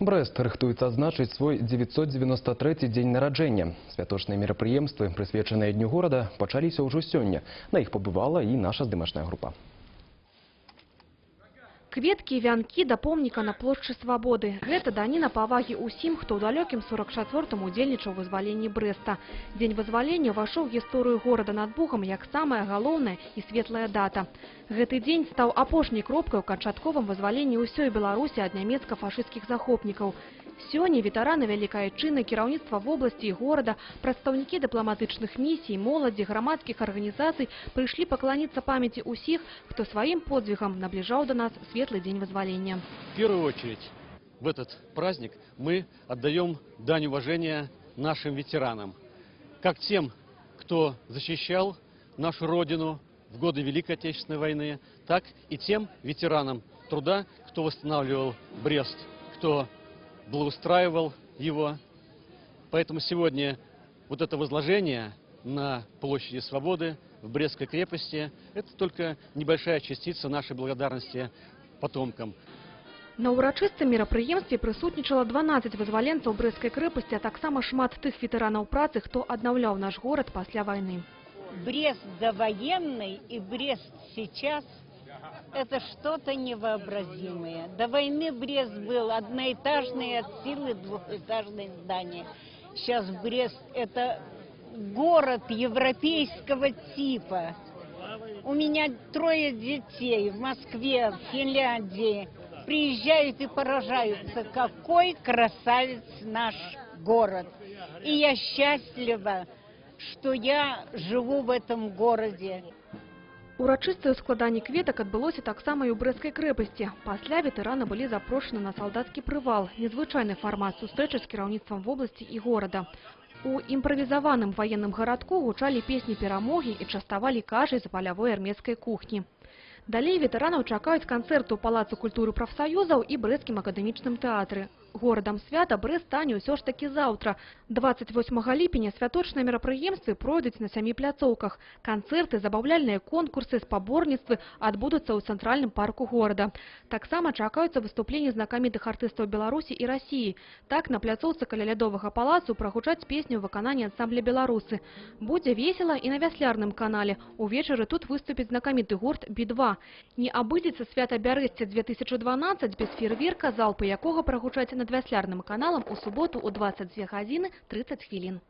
Брест рыхтуецца адзначыць свой 993 дзень нараджэння. Святочныя мерапрыемствы, прысвечаныя дню горада, пачаліся ўжо сёння. На іх пабывала і наша здымачная група. Кветкі і вянкі да помніка на плошчы Свабоды. Гэта даніна павагі ўсім, хто ў далёкім 44-м удзельнічаў у вызваленні Брэста. Дзень вызвалення ўвайшоў у гісторыю горада над Бугам як самая галоўная і светлая дата. Гэты дзень стаў апошняй кропкай у канчатковым вызваленні ўсёй Беларусі ад нямецка-фашысцкіх захопнікаў. Сёння ветэраны Вялікай Айчыны, кіраўніцтва вобласці і горада, прадстаўнікі дыпламатычных місій, моладзі, грамадскіх арганізацый прыйшлі пакланіцца памяці ўсіх, хто сваім подзвігам набліжаў да нас светлый день вызваления. В первую очередь в этот праздник мы отдаем дань уважения нашим ветеранам, как тем, кто защищал нашу родину в годы Великой Отечественной войны, так и тем ветеранам труда, кто восстанавливал Брест, кто благоустраивал его. Поэтому сегодня вот это возложение на площади Свободы в Брестской крепости – это только небольшая частица нашей благодарности потомкам. На урачыстым мерапрыемстве прысутнічала 12 вызваленцаў Брэсцкай крэпасці, а таксама шмат тых ветэранаў працы, хто аднаўляў наш горад пасля войны. Брест довоенный и Брест сейчас – это что-то невообразимое. До войны Брест был одноэтажный, от силы двухэтажное здание. Сейчас Брест – это город европейского типа. У меня 3 детей в Москве, в Финляндии. Приезжают и поражаются, какой красавец наш город. И я счастлива, что я живу в этом городе. Урачыстае складанне кветак адбылося таксама і ў Брэсцкай крэпасці. Пасля ветэраны былі запрошаны на салдацкі прывал, незвычайны фармат сустрэчы з кіраўніцтвам вобласці і горада. У імправізаваным ваенным гарадку гучалі песні перамогі і частавалі кашай з палявой армейскай кухні. Далей ветэранаў чакаюць канцэрты ў Палацы культуры прафсаюзаў і Брэсцкім акадэмічным тэатры. Горадам свята Брэст стане ўсё ж такі заўтра. 28 ліпеня святочныя мерапрыемствы пройдуць на 7 пляцоўках. Канцэрты, забаўляльныя конкурсы, спаборніцтвы адбудуцца ў цэнтральным парку горада. Таксама чакаюцца выступленні знакамітых артыстаў Беларусі і Расіі. Так, на пляцоўцы каля Лядовага палацу прагучаць песню ў выкананні ансамбля «Беларусы». Будзе весела і на Вяслярным канале. Увечары тут выступіць знакаміты гурт «Би-2». Не абыдзецца свята Бярэсце 2012 без фейерверка, залпы якога прагучаць над Вяслярным каналам у суботу ў 22 гадзіны 30 хвілін.